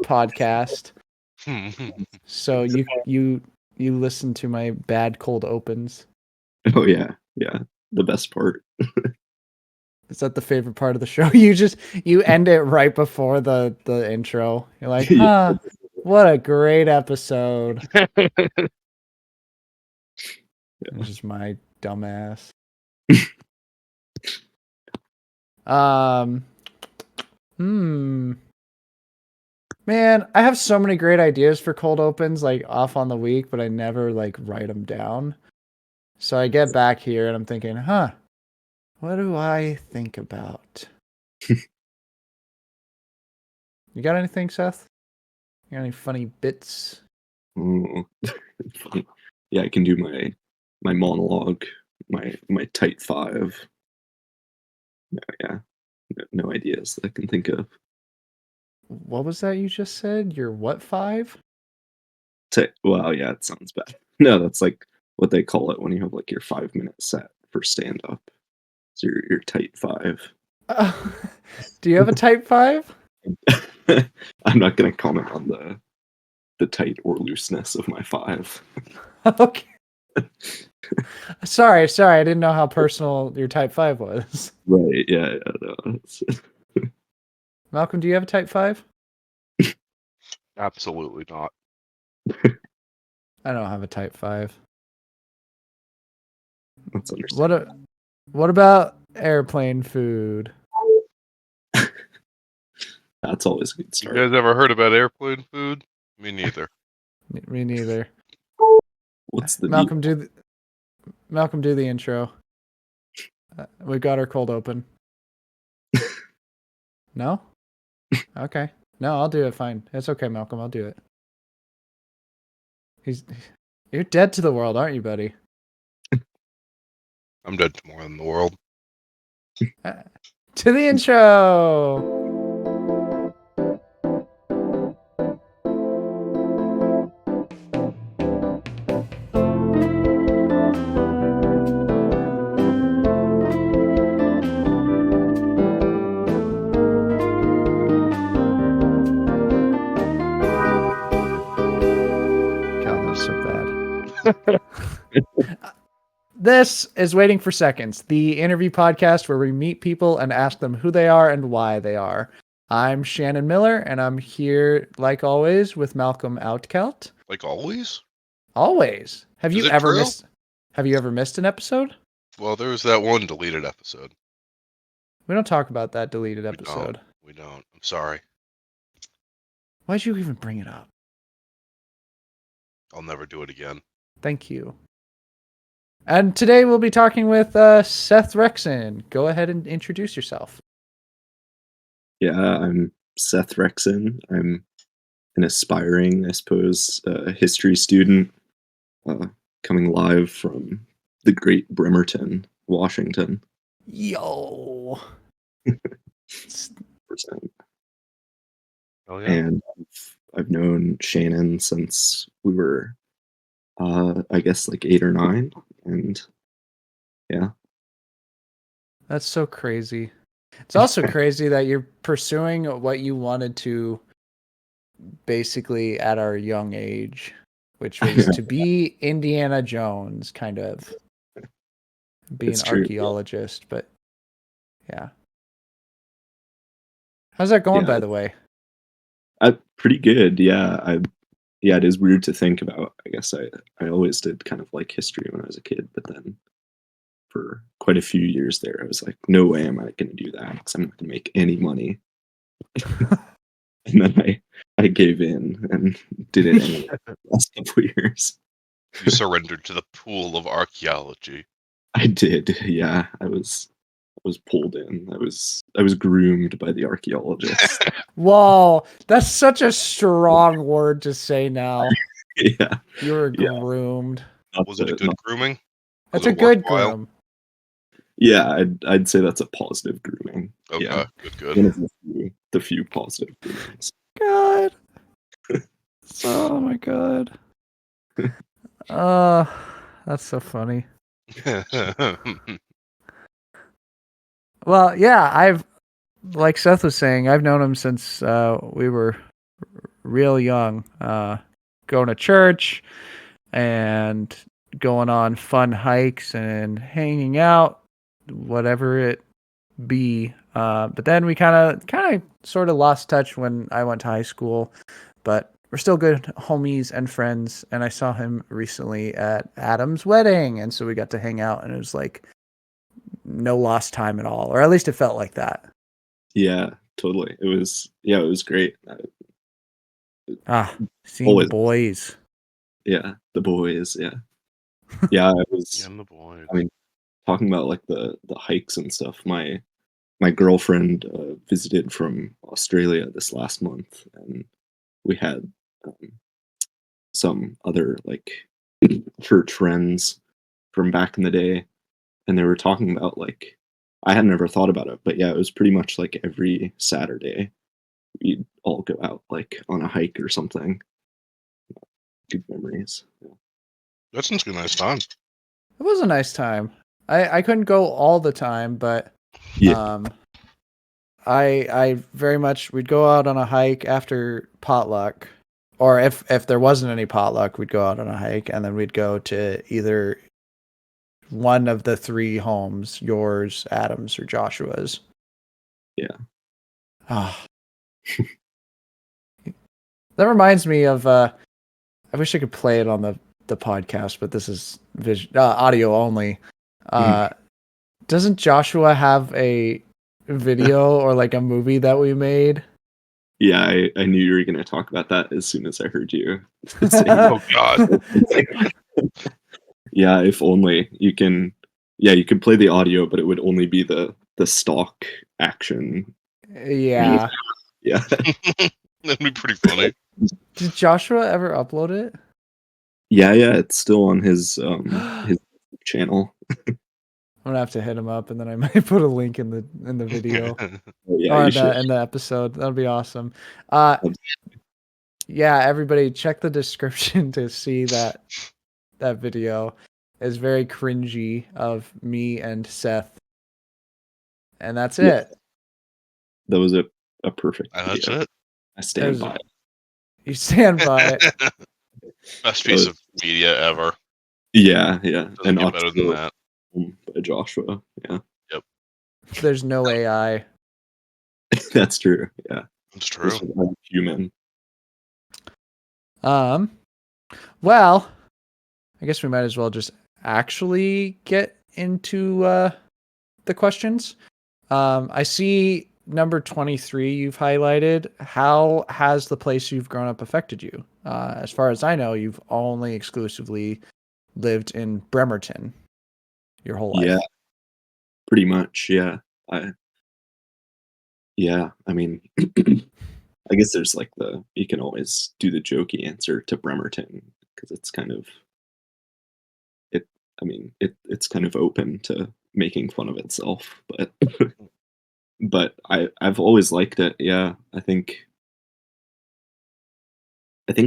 podcast. So you listen to my bad cold opens. Oh yeah, the best part. Is that the favorite part of the show? You end it right before the intro. You're like, Yeah. what a great episode. It's just my dumbass. Man, I have so many great ideas for cold opens, like off on the week, but I never like write them down. So I get back here and I'm thinking, what do I think about? You got anything, Seth? You got any funny bits? Funny. Yeah, I can do my monologue, my tight five. Yeah, no ideas that I can think of. What was that you just said? Your what five? Well, yeah, it sounds bad. No, that's like what they call it when you have like your 5 minute set for stand up. So your tight five. Do you have a type 5? I'm not gonna comment on the tight or looseness of my five. Okay. Sorry, I didn't know how personal your type 5 was. Right, yeah, no, Malcolm, do you have a type 5? Absolutely not. I don't have a type 5. that's understandable. What about airplane food? That's always a good You start. guys ever heard about airplane food? Me neither. Me neither. What's the Malcolm? Do the intro. We got our cold open. No? Okay. No, I'll do it. Fine. It's okay, Malcolm. I'll do it. You're dead to the world, aren't you, buddy? I'm dead to more than the world. To the intro. This is Waiting for Seconds, the interview podcast where we meet people and ask them who they are and why they are. I'm Shannon Miller, and I'm here, like always, with Malcolm Outkelt. Like always? Always. Have Is you it ever true? missed an episode? Well, there was that one deleted episode. We don't talk about that deleted episode. We don't. I'm sorry. Why'd you even bring it up? I'll never do it again. Thank you. And today we'll be talking with Seth Rexin. Go ahead and introduce yourself. Yeah, I'm Seth Rexin. I'm an aspiring, I suppose, history student coming live from the great Bremerton, Washington. Yo. Percent. Oh yeah. And I've known Shannon since we were, I guess, like 8 or 9, and yeah. That's so crazy. It's also crazy that you're pursuing what you wanted to basically at our young age, which was to be Indiana Jones, kind of. Be an archaeologist, but yeah. How's that going, by the way? Pretty good, yeah. It is weird to think about. I guess I always did kind of like history when I was a kid, but then for quite a few years there, I was like, no way am I going to do that because I'm not going to make any money. And then I gave in and did it anyway the last couple of years. You surrendered to the pool of archaeology. I did, yeah. I was pulled in. I was groomed by the archaeologists. Whoa, that's such a strong word to say now. Yeah. You were groomed. Was it a good grooming? That's a good groom. Yeah, I'd say that's a positive grooming. Okay, yeah. Good. One of the few positive groomings. God. Oh my God. That's so funny. Well, yeah, like Seth was saying, I've known him since we were real young, going to church and going on fun hikes and hanging out, whatever it be. But then we kind of sort of lost touch when I went to high school, but we're still good homies and friends. And I saw him recently at Adam's wedding, and so we got to hang out, and it was like no lost time at all, or at least it felt like that. Yeah, totally. It was great. Seeing Always. the boys. Yeah, the boys. Yeah, yeah. I was. And the boys. I mean, talking about like the hikes and stuff. My girlfriend visited from Australia this last month, and we had some other like church friends from back in the day, and they were talking about like I had never thought about it, but yeah, it was pretty much like every Saturday we'd all go out like on a hike or something. Good memories. Yeah. That sounds like a nice time. It was a nice time. I couldn't go all the time, but Yeah. I very much we'd go out on a hike after potluck, or if there wasn't any potluck, we'd go out on a hike, and then we'd go to either one of the three homes, yours, Adam's, or Joshua's. Yeah. That reminds me of I wish I could play it on the podcast, but this is audio only. Doesn't Joshua have a video or like a movie that we made? Yeah, I knew you were going to talk about that as soon as I heard you say Oh God. Yeah, if only you can. Yeah, you could play the audio, but it would only be the stock action. Yeah. Yeah. That'd be pretty funny. Did Joshua ever upload it? Yeah, it's still on his channel. I'm gonna have to hit him up, and then I might put a link in the video Yeah, or you should. in the episode. That'll be awesome. Yeah, everybody check the description to see that video. Is very cringy of me and Seth, and that's it. That was a perfect And that's video. it. I stand by it. You stand by it. Best piece of media ever. Yeah. Doesn't And get better than that. by Joshua. Yeah. Yep. There's no AI. That's true. Yeah. It's true. Just human. Well, I guess we might as well just actually get into the questions. I see number 23 you've highlighted. How has the place you've grown up affected you? As far as I know, you've only exclusively lived in Bremerton your whole life. Yeah. Pretty much, yeah. I mean, I guess there's like you can always do the jokey answer to Bremerton because it's kind of it's kind of open to making fun of itself, but but I've always liked it. Yeah, I think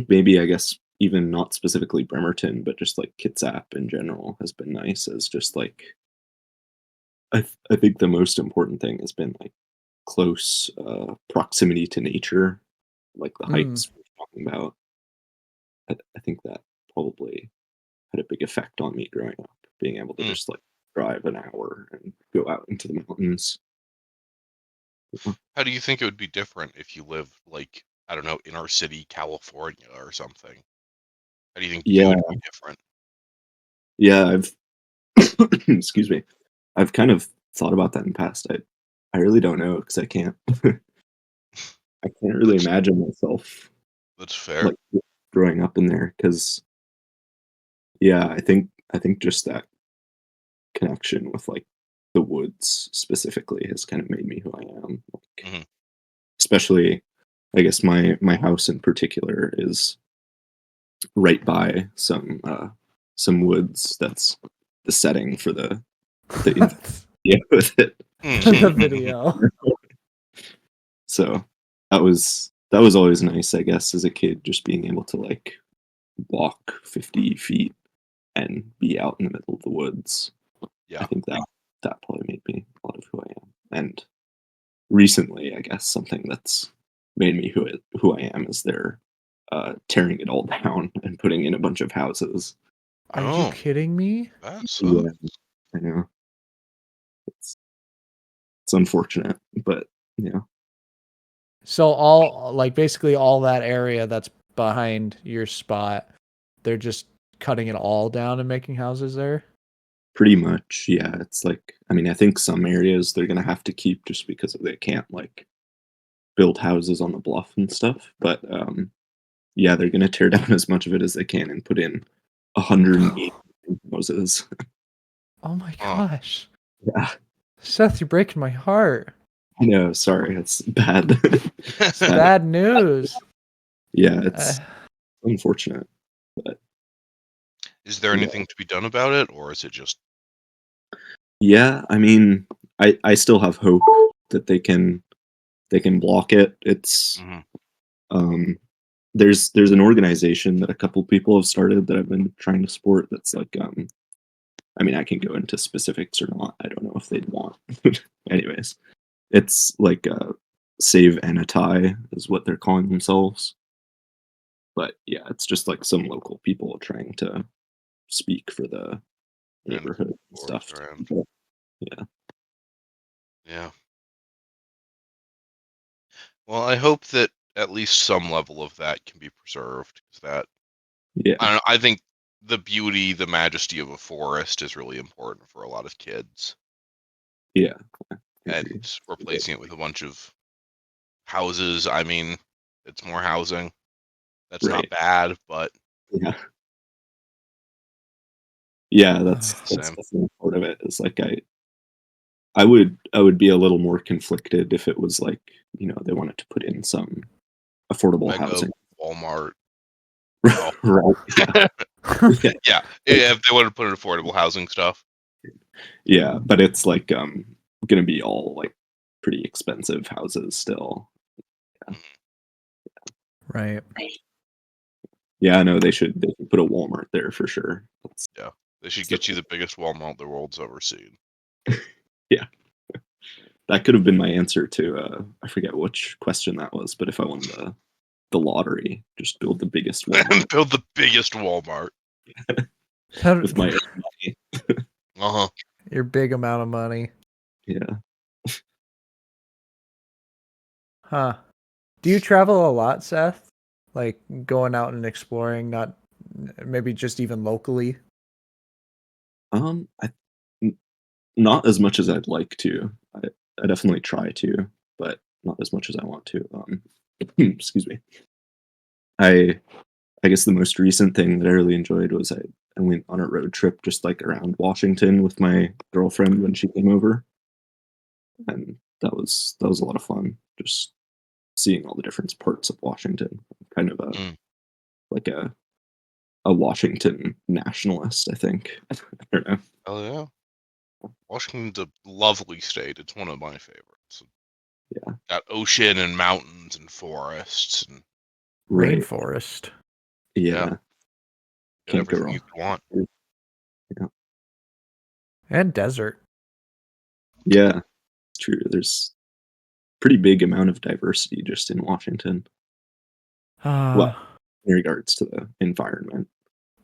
maybe I guess even not specifically Bremerton, but just like Kitsap in general has been nice as just like I think the most important thing has been like close proximity to nature, like the hikes we're talking about. I think that probably had a big effect on me growing up, being able to just like drive an hour and go out into the mountains. How do you think it would be different if you lived like, I don't know, inner city California or something? How do you think it would be different? Yeah, I've excuse me. I've kind of thought about that in the past. I really don't know because I can't really imagine myself That's fair. like growing up in there because yeah, I think just that connection with like the woods specifically has kind of made me who I am. Like, especially, I guess my house in particular is right by some woods. That's the setting for the yeah with it. The video. So that was always nice, I guess, as a kid, just being able to like walk 50 feet and be out in the middle of the woods. Yeah. I think that probably made me a lot of who I am. And recently, I guess something that's made me who I am is there tearing it all down and putting in a bunch of houses. Are you Oh, kidding me? that sucks. Yeah, I know. It's unfortunate, but yeah. So all like basically all that area that's behind your spot, they're just cutting it all down and making houses there? Pretty much, yeah. It's like, I mean, I think some areas they're gonna have to keep just because they can't like build houses on the bluff and stuff. But yeah, they're gonna tear down as much of it as they can and put in 180 houses. Oh my Huh. gosh. Yeah, Seth, you're breaking my heart. I know. Sorry, it's bad. It's bad. Bad news. Yeah, it's unfortunate, but Is there yeah. anything to be done about it, or is it just Yeah, I mean, I still have hope that they can block it. It's Mhm. there's an organization that a couple people have started that I've been trying to support that's like I mean, I can go into specifics or not. I don't know if they'd want. Anyways, it's like Save Anatai is what they're calling themselves. But yeah, it's just like some local people trying to speak for the and neighborhood and forest stuff. around? But, yeah. Yeah. Well, I hope that at least some level of that can be preserved. 'Cause that Yeah. I don't know, I think the beauty, the majesty of a forest is really important for a lot of kids, Yeah. and replacing it with a bunch of houses, I mean, it's more housing. That's not Right. bad, but Yeah. Yeah, it's the that's same. definitely part of it. Is like I would be a little more conflicted if it was like, you know, they wanted to put in some affordable Mega housing. Walmart. Oh. Right. Yeah. Yeah. Yeah, if they wanted to put in affordable housing stuff. Yeah, but it's like gonna be all like pretty expensive houses still. Yeah. Right. Yeah, I know they should put a Walmart there for sure. Yeah, they should That's get you the biggest Walmart the world's ever seen. yeah. That could have been my answer to I forget which question that was, but if I won the lottery, just build the biggest Walmart Build the biggest Walmart. with my own money. Uh-huh. Your big amount of money. Yeah. Huh. Do you travel a lot, Seth? Like going out and exploring, not maybe just even locally? I n not as much as I'd like to. I definitely try to, but not as much as I want to. Excuse me. I I guess the most recent thing that I really enjoyed was I went on a road trip just, like, around Washington with my girlfriend when she came over, and that was a lot of fun, just seeing all the different parts of Washington. Kind of Mm. like a Washington nationalist, I think. I don't know. Oh, yeah. Washington's a lovely state. It's one of my favorites. Yeah. Got ocean and mountains and forests and Right. Rainforest. yeah, Yeah. got Can't go everything you wrong. could want. Yeah. And desert. Yeah. It's true. There's pretty big amount of diversity just in Washington. Well, in regards to the environment,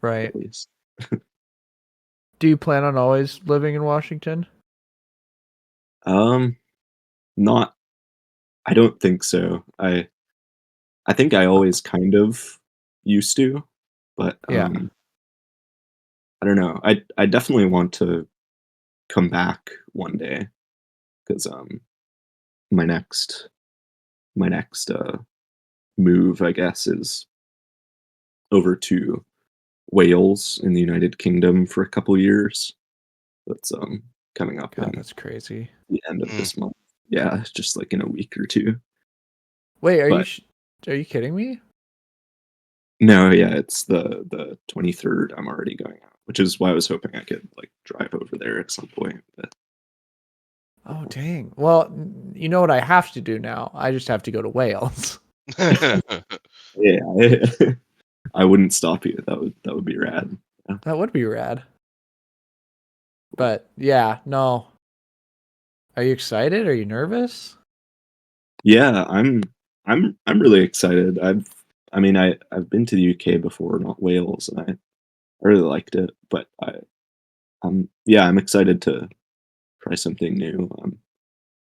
Right. at least. Do you plan on always living in Washington? Um, not I don't think so. I think I always kind of used to, but, Yeah. I don't know. I definitely want to come back one day 'cause, my next my next, move, I guess, is over to Wales in the United Kingdom for a couple years. That's, coming up God, in that's crazy. the end of Mm. this month. Yeah, just, like, in a week or 2. Wait, But are you kidding me? no, yeah, it's the 23rd I'm already going out, which is why I was hoping I could, like, drive over there at some point, but Oh, dang. Well, you know what I have to do now? I just have to go to Wales. yeah, I wouldn't stop you. That would be rad. Yeah. That would be rad. But yeah, no. Are you excited? Are you nervous? Yeah, I'm really excited. I mean, I've been to the UK before, not Wales, and I really liked it. But I'm excited to try something new.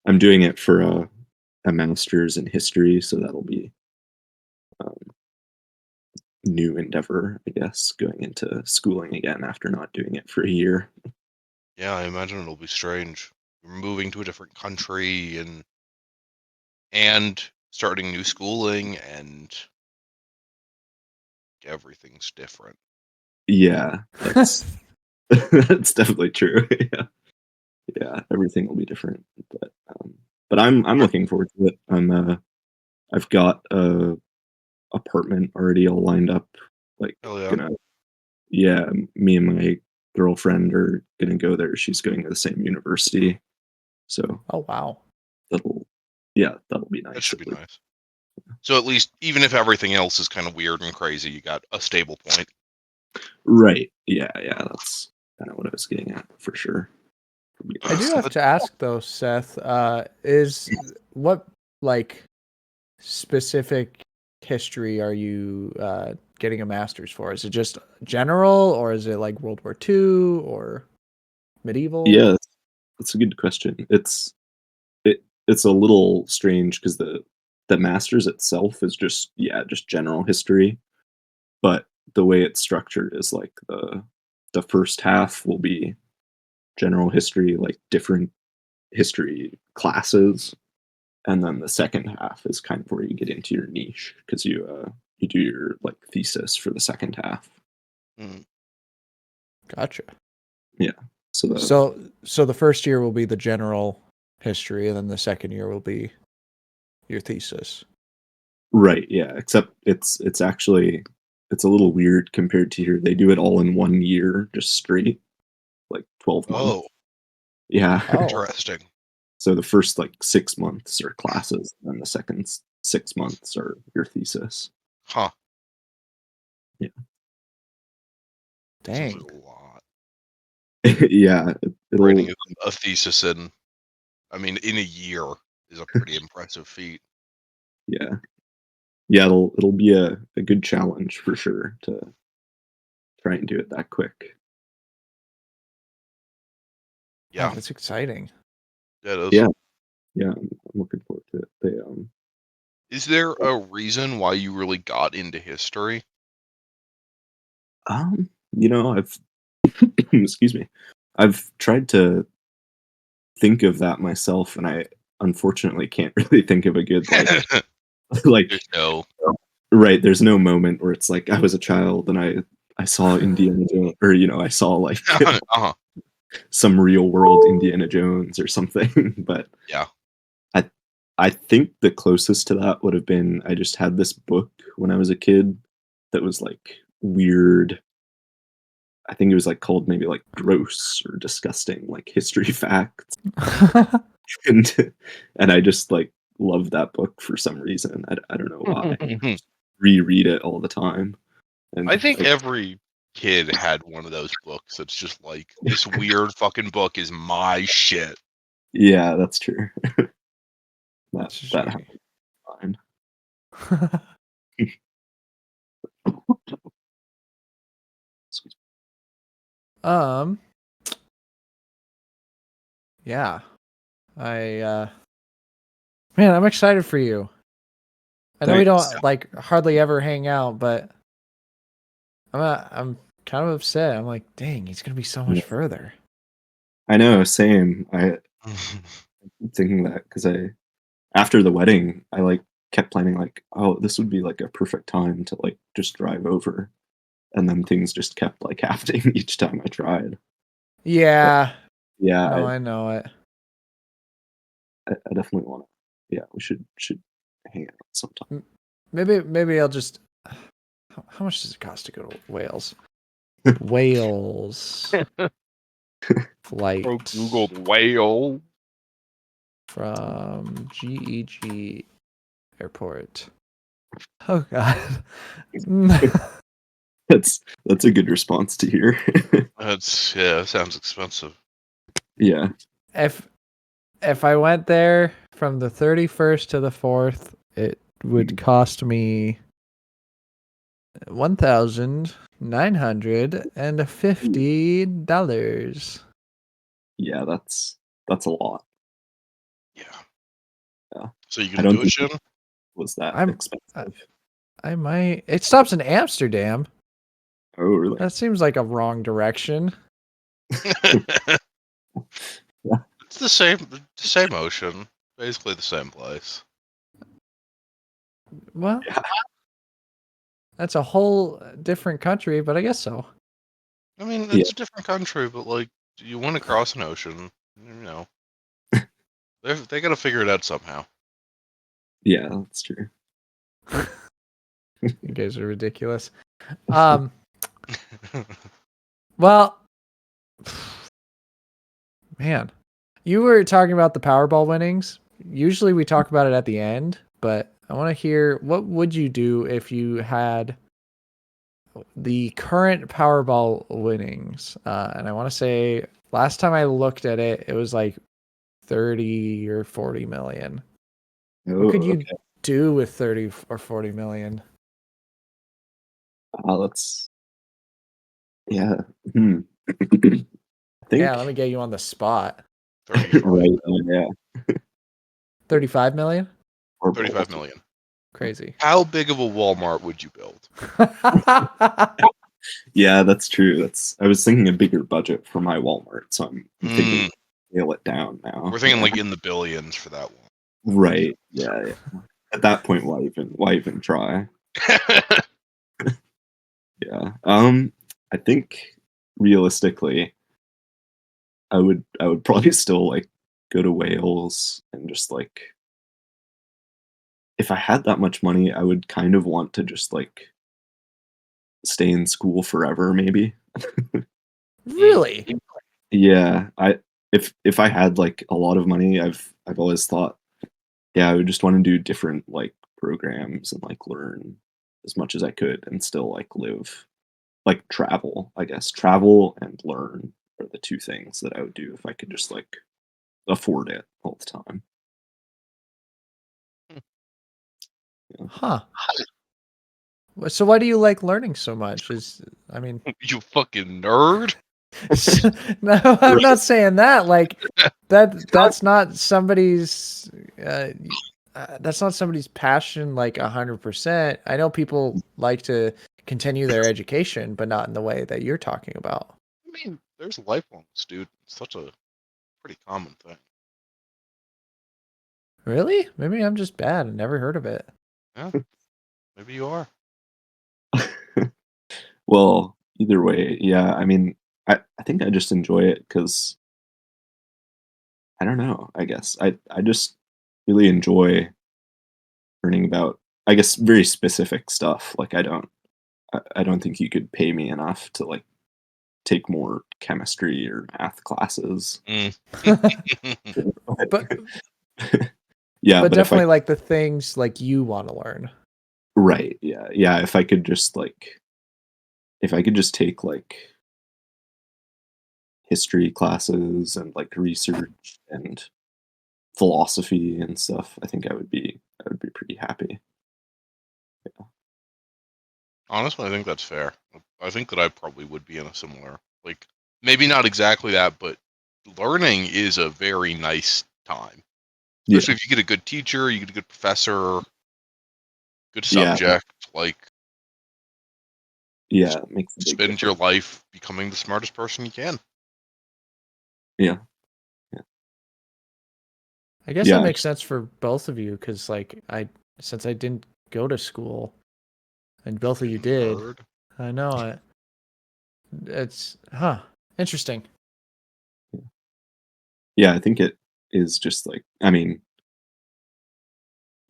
I'm doing it for a master's in history, so that'll be um, new endeavor, I guess, going into schooling again after not doing it for a year. Yeah, I imagine it'll be strange. You're moving to a different country and starting new schooling, and everything's different. Yeah, that's that's definitely true. Yeah, everything will be different, but I'm looking forward to it. I've got a apartment already all lined up. Like, Hell yeah. gonna yeah, me and my girlfriend are gonna go there. She's going to the same university, so Oh wow. that'll that'll be nice. That should be nice. So at least, even if everything else is kind of weird and crazy, you got a stable point. Right? Yeah, that's kind of what I was getting at for sure. I do have to ask though, Seth, is what like specific history are you getting a master's for? Is it just general, or is it like World War II or medieval? Yeah, that's a good question. It's a little strange because the masters itself is just general history, but the way it's structured is like the first half will be general history, like different history classes, and then the second half is kind of where you get into your niche because you do your like thesis for the second half. Mm. Gotcha. Yeah. So So the first year will be the general history, and then the second year will be your thesis. right, yeah. Except it's actually it's a little weird compared to here. They do it all in 1 year, just straight, like 12 months. Oh, Yeah. Oh, interesting. So the first like 6 months are classes, and the second 6 months are your thesis. Huh. Yeah. Seems dang. like a lot. Yeah. It'll Writing a thesis in a year is a pretty impressive feat. yeah. Yeah, it'll be a good challenge for sure to try and do it that quick. Oh, Yeah. that's exciting. That is. Yeah. Yeah, I'm looking forward to it. Is there a reason why you really got into history? I've excuse me. I've tried to think of that myself, and I unfortunately can't really think of a good like There's no. right. There's no moment where it's like I was a child and I saw Indiana Jones, or I saw like Uh-huh. some real world Indiana Jones or something. But Yeah. I I think the closest to that would have been I just had this book when I was a kid that was like weird. I think it was like called maybe like gross or disgusting, like history facts, and I just like loved that book for some reason. I don't know why. Reread it all the time, I and think every kid had one of those books that's just like, this weird fucking book is my shit. yeah, that's true. that That's that shitty. happened fine. Excuse um yeah. Man, I'm excited for you. I know we Thanks. don't like hardly ever hang out, but I'm kind of upset. I'm like, dang, he's gonna be so much Yeah. further. I know, same. I keep thinking that because after the wedding, I like kept planning like, oh, this would be like a perfect time to like just drive over, and then things just kept like happening each time I tried. But Yeah. yeah, No, I know it. I definitely want to. Yeah, we should hang out sometime. Maybe I'll just. How much does it cost to go to Wales? Wales flight Googled whale. from GEG airport. Oh God. That's a good response to hear. Sounds expensive. Yeah. If I went there from the 31st to the 4th, it would cost me $1,950. Yeah, that's a lot. Yeah. Yeah. So you I gonna don't do it, think Shin? it was that I, expensive. I might. It stops in Amsterdam. Oh, really? That seems like a wrong direction. Yeah. It's the same ocean, basically the same place. Well, Yeah. that's a whole different country, but I guess so. I mean, Yeah. it's a different country, but like, you want to cross an ocean, they got to figure it out somehow. Yeah, that's true. You guys are ridiculous. Well, man, you were talking about the Powerball winnings. Usually we talk about it at the end, but I want to hear, what would you do if you had the current Powerball winnings? And I want to say last time I looked at it, it was like 30 or 40 million. Oh, What could you okay. do with 30 or 40 million? That's yeah. Hmm. I think Yeah, let me get you on the spot. 35, right. Yeah. 35 million? Or 35 both. million. Crazy. How big of a Walmart would you build? Yeah, that's true. I was thinking a bigger budget for my Walmart, so I'm thinking scale it down now. We're thinking Yeah. like in the billions for that Right. Yeah, yeah. At that point, why even try? one. Yeah. I think realistically, I would probably still like go to Wales and just like if I had that much money, I would kind of want to just like stay in school forever, maybe. Really? Yeah, I if I had like a lot of money, I've always thought, yeah, I would just want to do different like programs and like learn as much as I could and still like live like travel, I guess. Travel and learn are the two things that I would do if I could just like afford it all the time. Yeah. Huh. So why do you like learning so much? I mean, You fucking nerd. no, I'm Right. not saying that. Like that's not somebody's uh, that's not somebody's passion like 100%. I know people like to continue their education, but not in the way that you're talking about. I mean, there's lifelong students. Such a pretty common thing. Really? Maybe I'm just bad. I never heard of it. Yeah, maybe you are. Well, either way, yeah, I mean, I think I just enjoy it because I don't know, I guess. I just really enjoy learning about, I guess, very specific stuff. Like I don't think you could pay me enough to like take more chemistry or math classes. Mm. But Yeah, but if I definitely like the things like you want to learn. right, yeah, yeah, if I could just take like history classes and like research and philosophy and stuff, I think I would be pretty happy. Honestly, I think that's fair. I think that I probably would be in a similar, like, maybe not exactly that, but learning is a very nice time. Yeah, Especially if you get a good teacher, you get a good professor, good yeah, subject, like, yeah, just it makes a big spend your difference. life becoming the smartest person you can. Yeah, yeah, I guess that yeah, makes sense for both of you because like since I didn't go to school and both of you did, Nerd. I know it. It's interesting. yeah. I think it is just like, I mean,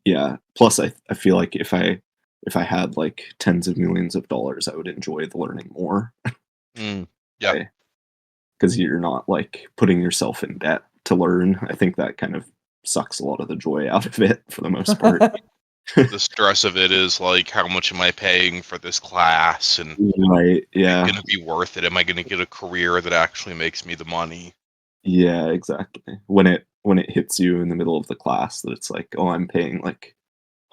yeah. Plus, I feel like if I had like tens of millions of dollars, I would enjoy the learning more. Mm. Yeah. Because you're not like putting yourself in debt to learn. I think that kind of sucks a lot of the joy out of it for the most part. The stress of it is like, how much am I paying for this class? And Right. is it Yeah. going to be worth it? Am I going to get a career that actually makes me the money? Yeah, exactly. When it hits you in the middle of the class that it's like, oh, I'm paying like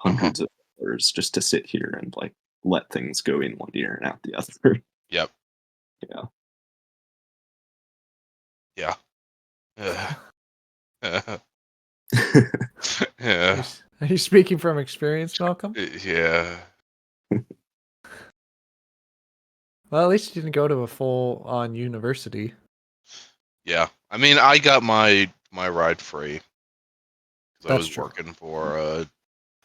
Uh-huh. hundreds of dollars just to sit here and like let things go in one ear and out the other. Yep. Yeah. Yeah. Are Yeah. you, are you speaking from experience, Malcolm? Yeah. Well, at least you didn't go to a full-on university. Yeah. I mean, I got my ride free because I That's was true. working for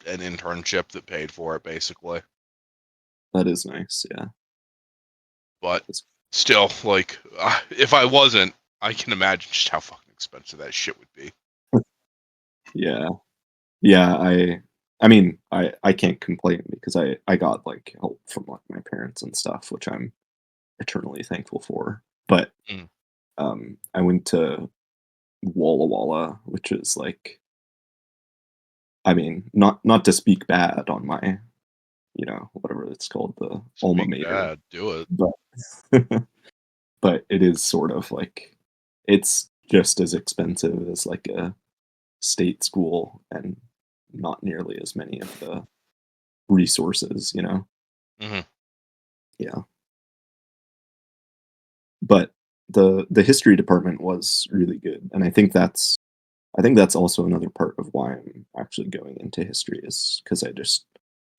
an internship that paid for it, basically. That is nice. Yeah. But still, like, if I wasn't, I can imagine just how fucking expensive that shit would be. Yeah. Yeah. I mean, I can't complain because I got like help from like my parents and stuff, which I'm eternally thankful for. But Mm. I went to Walla Walla, which is like, I mean, not to speak bad on my, whatever it's called, the alma Speak mater, bad, do it. but but it is sort of like it's just as expensive as like a state school and not nearly as many of the resources, Hmm. Yeah. But the history department was really good, and I think that's also another part of why I'm actually going into history is because I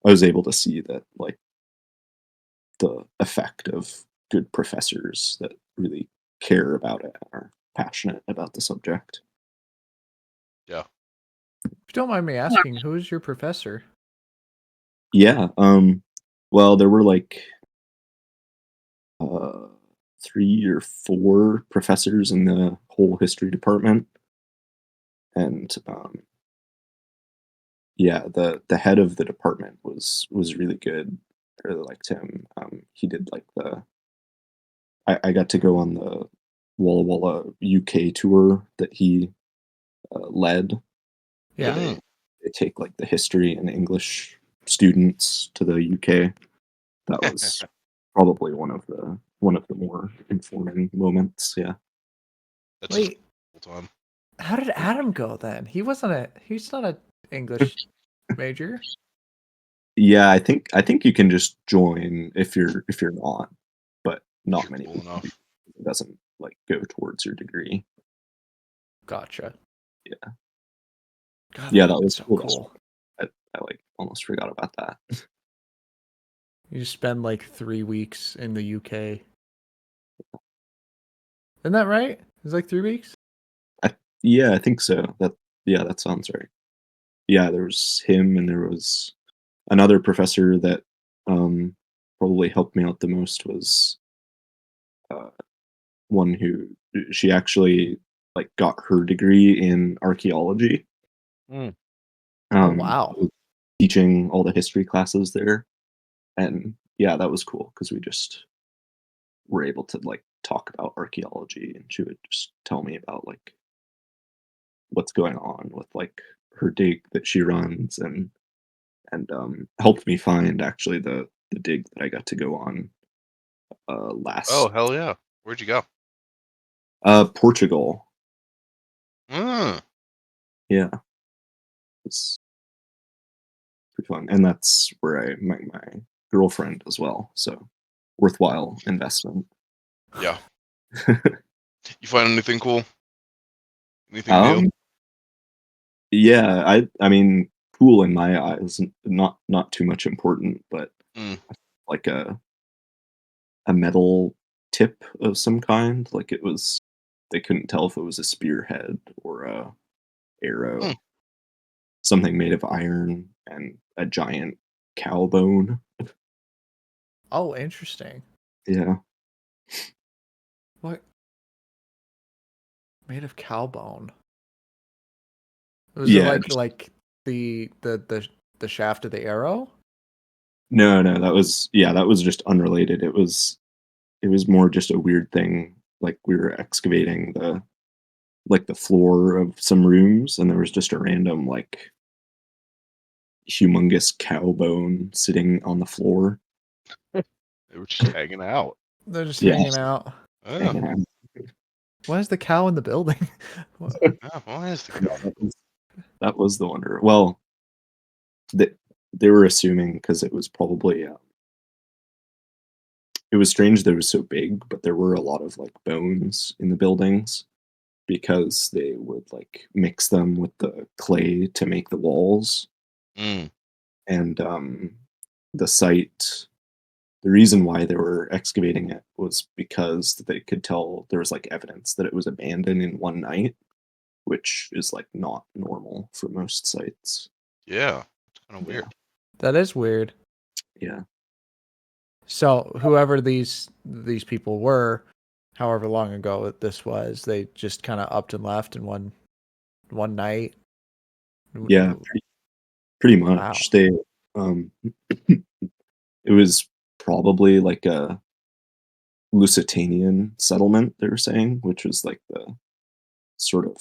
was able to see that like the effect of good professors that really care about it and are passionate about the subject. Yeah. If you don't mind me asking, who is your professor? Yeah. Well, there were like 3 or 4 professors in the whole history department, and yeah, the head of the department was really good. I really liked him. He did like I got to go on the Walla Walla UK tour that he led. Where Yeah. they take like the history and English students to the UK. That was probably one of the more informing moments. Yeah. That's Wait, a full time. how did Adam go then? He's not an English major. Yeah, I think you can just join if you're not, but If not you're many cool people do. enough. It doesn't like go towards your degree. Gotcha. Yeah. God, Yeah, that that's was so cool. cool. I like almost forgot about that. You spend like 3 weeks in the UK. Isn't that right? It's like 3 weeks? Yeah, I think so. That sounds right. Yeah, there was him and there was another professor that probably helped me out the most was uh, one who she actually like got her degree in archaeology. Mm. Oh, Um, wow. Teaching all the history classes there, and yeah, that was cool because we just were able to like talk about archaeology, and she would just tell me about like what's going on with like her dig that she runs, and helped me find actually the dig that I got to go on Oh, last hell yeah. Where'd you go? Portugal. Mm. Yeah, it's pretty fun, and that's where I met my girlfriend as well. So worthwhile investment. Yeah. You find anything cool? Anything new? um, yeah, I mean, cool in my eyes, not too much important, but Mm. like a metal tip of some kind. Like it was, they couldn't tell if it was a spearhead or a Mm. arrow. Something made of iron and a giant cow bone. Oh, interesting. Yeah. What? Made of cow bone. Was it Yeah. like the shaft of the arrow? No, that was just unrelated. It was more just a weird thing. Like we were excavating the floor of some rooms, and there was just a random like humongous cow bone sitting on the floor. They were just hanging out. They're just Yeah, hanging out. Oh, hanging out. Why is the cow in the building? What? yeah, why is the Yeah, cow? that was the wonder. Well, they were assuming because it was probably it was strange that it was so big, but there were a lot of like bones in the buildings because they would like mix them with the clay to make the walls. Mm. And the site, the reason why they were excavating it was because they could tell there was like evidence that it was abandoned in one night, which is like not normal for most sites. Yeah, it's kind of Yeah. weird. That is weird. Yeah. So whoever these people were, however long ago this was, they just kind of upped and left in one night. Yeah, pretty much. Wow. They it was probably like a Lusitanian settlement, they were saying, which was like the sort of,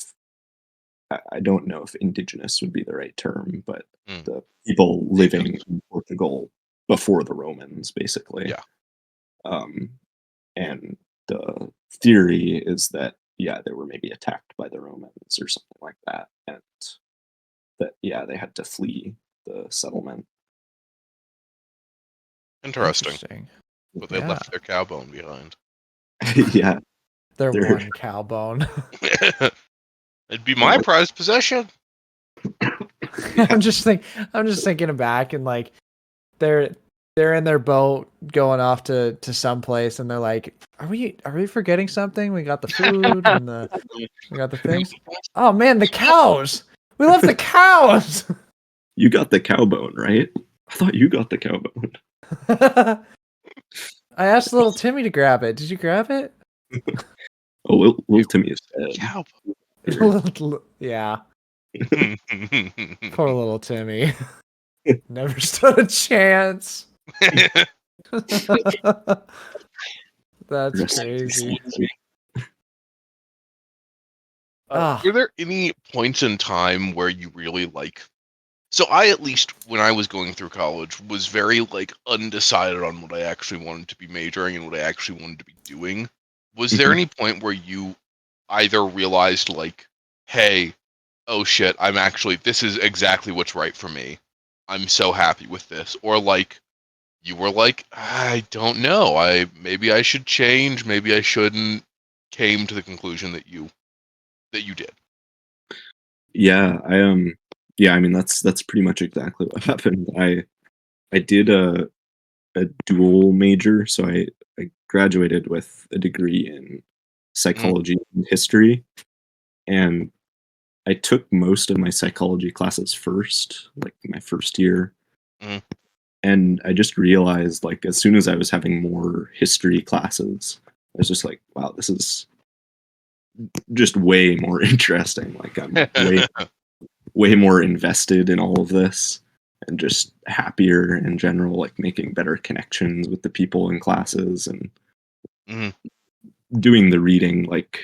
I don't know if indigenous would be the right term, but Mm. the people living Natives. in Portugal before the Romans, basically. Yeah. And the theory is that, yeah, they were maybe attacked by the Romans or something like that, and that, yeah, they had to flee the settlement. Interesting. But they Yeah. left their cow bone behind. Yeah, Their they're- one cow bone. It'd be my prized possession. I'm just thinking back and like they're in their boat going off to someplace and they're like, are we forgetting something? We got the food and we got the things. Oh man, the cows. We left the cows. You got the cow bone, right? I thought you got the cow bone. I asked little Timmy to grab it. Did you grab it? Oh, little Timmy is dead. Cow Yeah. bone. Poor little Timmy. Never stood a chance. That's Rest in crazy. peace. Were there any points in time where you really like? So I, at least when I was going through college, was very like undecided on what I actually wanted to be majoring and what I actually wanted to be doing. Was there any point where you either realized like, hey, oh shit, this is exactly what's right for me. I'm so happy with this. Or like you were like, I don't know. Maybe I should change, maybe I shouldn't. Came to the conclusion that you did. Yeah, I mean that's pretty much exactly what happened. I did a dual major, so I graduated with a degree in psychology and history, and I took most of my psychology classes first, like my first year. Mhm. And I just realized, like, as soon as I was having more history classes, I was just like, wow, this is just way more interesting. Like, I'm way more invested in all of this and just happier in general, like making better connections with the people in classes and Mhm. doing the reading like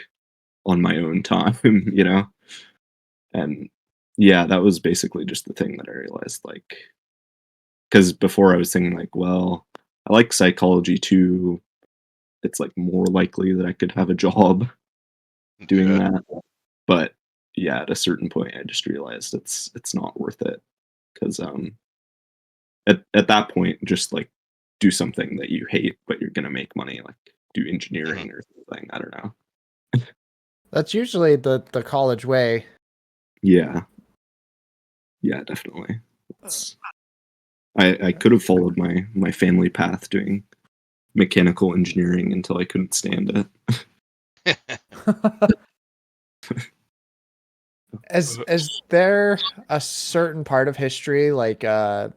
on my own time, you know? And yeah, that was basically just the thing that I realized, like, because before I was thinking like, well, I like psychology too. It's like more likely that I could have a job doing that. But yeah, at a certain point, I just realized it's not worth it because at that point, just like do something that you hate, but you're gonna make money, like do engineering or something. I don't know. That's usually the college way. Yeah, yeah, definitely. I could have followed my family path doing mechanical engineering until I couldn't stand it. Is there a certain part of history like that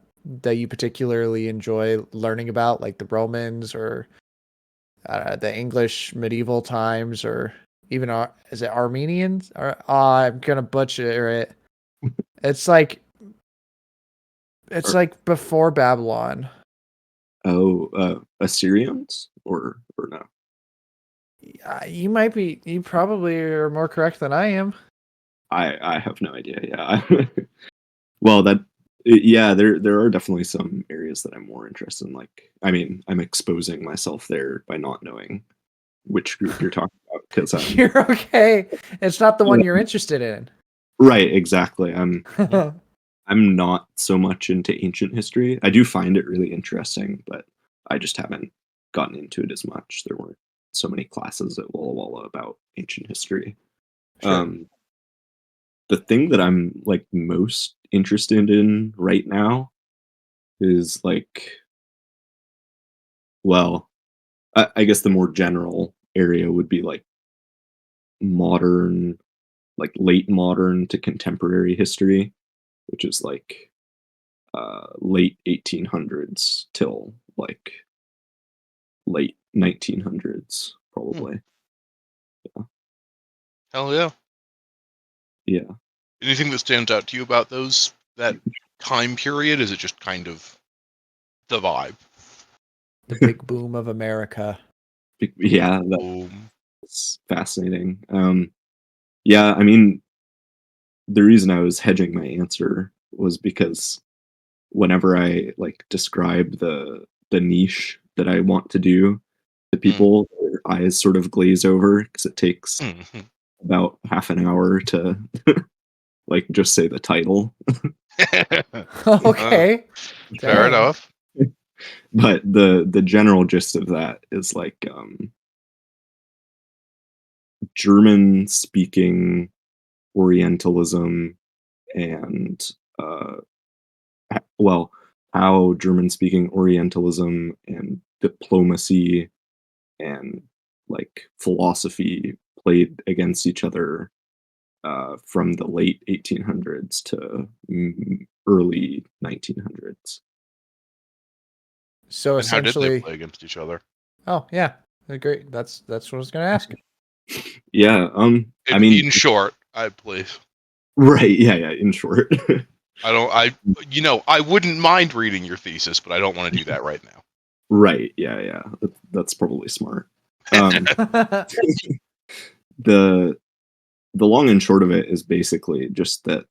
you particularly enjoy learning about, like the Romans or the English medieval times, or even is it Armenians? Or I'm gonna butcher it. It's like before Babylon. Oh, Assyrians or no? You probably are more correct than I am. I have no idea. Yeah. Well, yeah, there are definitely some areas that I'm more interested in. Like, I mean, I'm exposing myself there by not knowing which group you're talking about because You're okay. It's not the one you're interested in. right, exactly. I'm not so much into ancient history. I do find it really interesting, but I just haven't gotten into it as much. There weren't so many classes at Walla Walla about ancient history. Sure. The thing that I'm like most interested in right now is like, well, I guess the more general area would be like modern, like late modern to contemporary history, which is like late 1800s till like late 1900s, probably. Hell yeah. Yeah. Anything that stands out to you about that time period? Is it just kind of the vibe? The big boom of America. Yeah, Boom. that's fascinating. Yeah, I mean, the reason I was hedging my answer was because whenever I like describe the niche that I want to do to people, their eyes sort of glaze over because it takes about half an hour to like just say the title. Okay. Fair Dang. enough. But the general gist of that is like German speaking Orientalism and well, how German speaking Orientalism and diplomacy and like philosophy played against each other from the late 1800s to early 1900s. So And how did they essentially, play against each other? oh yeah, great. That's what I was going to ask. Yeah, I In mean, short, please. right, yeah, in short. I wouldn't mind reading your thesis, but I don't want to do that right now. Right, yeah, that's probably smart. The long and short of it is basically just that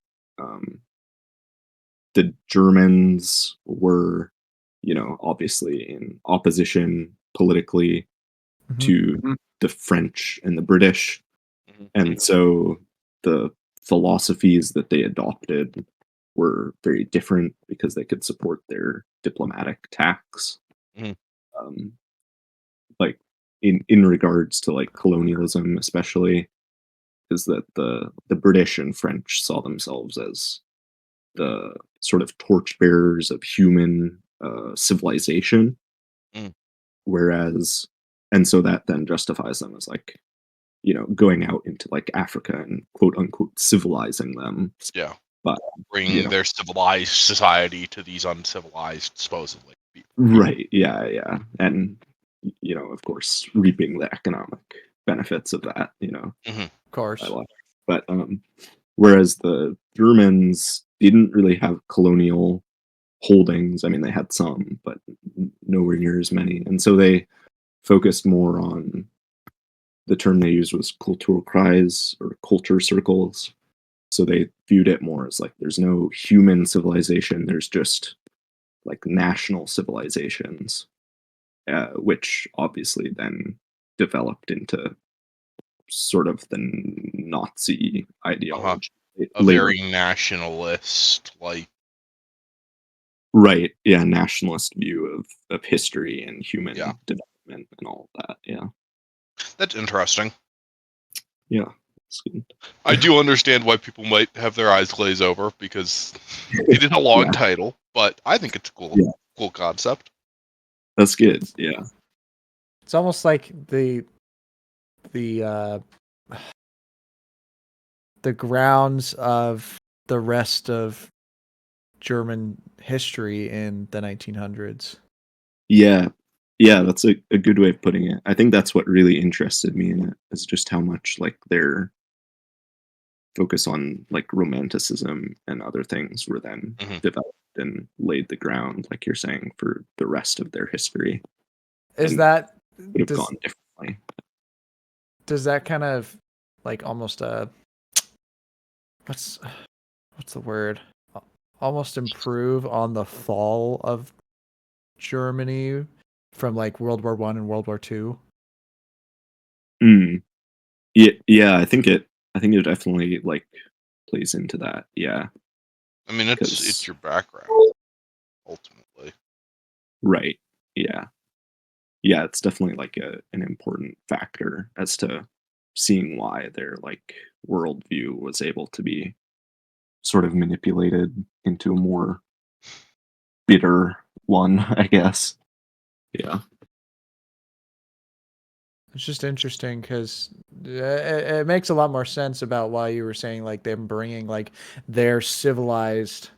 the Germans were, obviously in opposition politically to the French and the British. And so the philosophies that they adopted were very different because they could support their diplomatic tactics. Um, like in regards to like colonialism, especially, is that the British and French saw themselves as the sort of torchbearers of human civilization, whereas, and so that then justifies them as like, going out into like Africa and quote unquote civilizing them. Yeah. But bringing their civilized society to these uncivilized, supposedly, people. Right, yeah, and of course, reaping the economic benefits of that, Of course. But whereas the Germans didn't really have colonial holdings. I mean, they had some, but nowhere near as many, and so they focused more on, the term they used was Kulturkreis or culture circles. So they viewed it more as like there's no human civilization, there's just like national civilizations, which obviously then developed into sort of the Nazi ideology. A very nationalist, like. Right, yeah, nationalist view of history and human development and all of that, yeah. That's interesting. Yeah, that's good. I do understand why people might have their eyes glaze over, because it is a long title, but I think it's a cool concept. That's good, yeah. It's almost like the grounds of the rest of German history in the 1900s. Yeah, that's a good way of putting it. I think that's what really interested me in it, is just how much like their focus on like romanticism and other things were then developed and laid the ground, like you're saying, for the rest of their history. Is and that would have gone differently? Does that kind of like almost what's the word? Almost improve on the fall of Germany from like World War I and World War II? Yeah, I think it definitely like plays into that. Yeah. I mean, it's your background, ultimately. Right. Yeah. yeah, it's definitely like an important factor as to seeing why their like worldview was able to be sort of manipulated into a more bitter one, I guess. Yeah. It's just interesting because it makes a lot more sense about why you were saying like them bringing like their civilized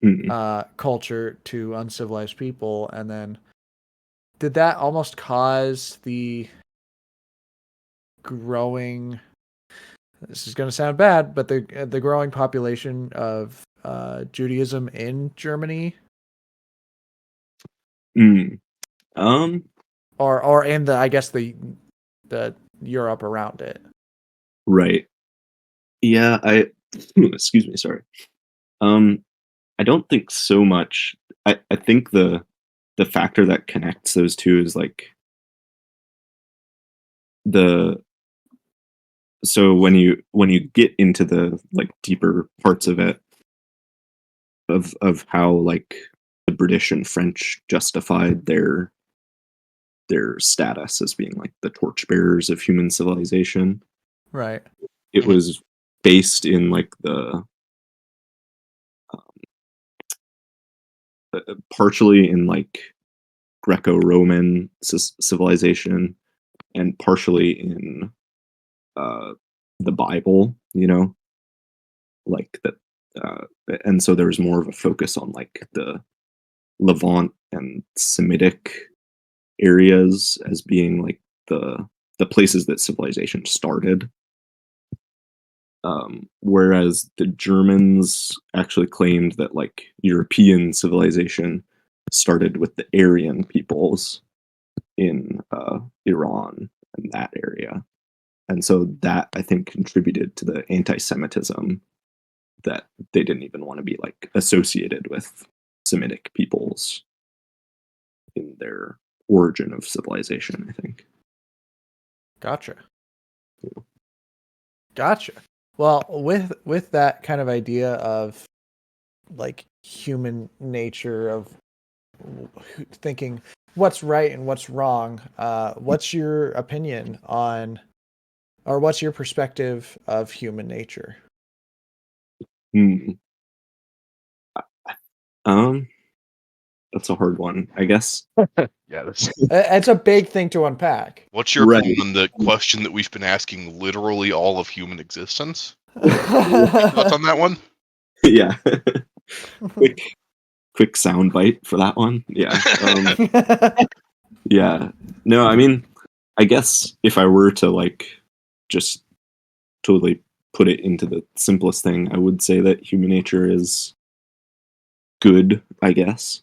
Mm. culture to uncivilized people, and then did that almost cause the growing? This is going to sound bad, but the growing population of Judaism in Germany, Mm. Um. or in the, I guess, the Europe around it. Right. Yeah. Excuse me. Sorry. Um. I don't think so much. I think the factor that connects those two is like the so when you get into the like deeper parts of it, of how like the British and French justified their status as being like the torchbearers of human civilization, Right. it Mhm. was based in like the partially in like Greco-Roman civilization and partially in uh, the Bible, like that. Uh, and so there was more of a focus on like the Levant and Semitic areas as being like the places that civilization started. Whereas the Germans actually claimed that like European civilization started with the Aryan peoples in Iran and that area. And so that I think contributed to the anti-Semitism, that they didn't even want to be like associated with Semitic peoples in their origin of civilization, I think. Gotcha. Gotcha. Well, with that kind of idea of like human nature of thinking what's right and what's wrong, what's your opinion on, or what's your perspective of human nature? Hmm. Um, that's a hard one, I guess. Yeah. It's a big thing to unpack. What's your Right. opinion on the question that we've been asking literally all of human existence? Thoughts on that one? Yeah. quick quick sound bite for that one. Yeah. Yeah. No, I mean, I guess if I were to like just totally put it into the simplest thing, I would say that human nature is good, I guess.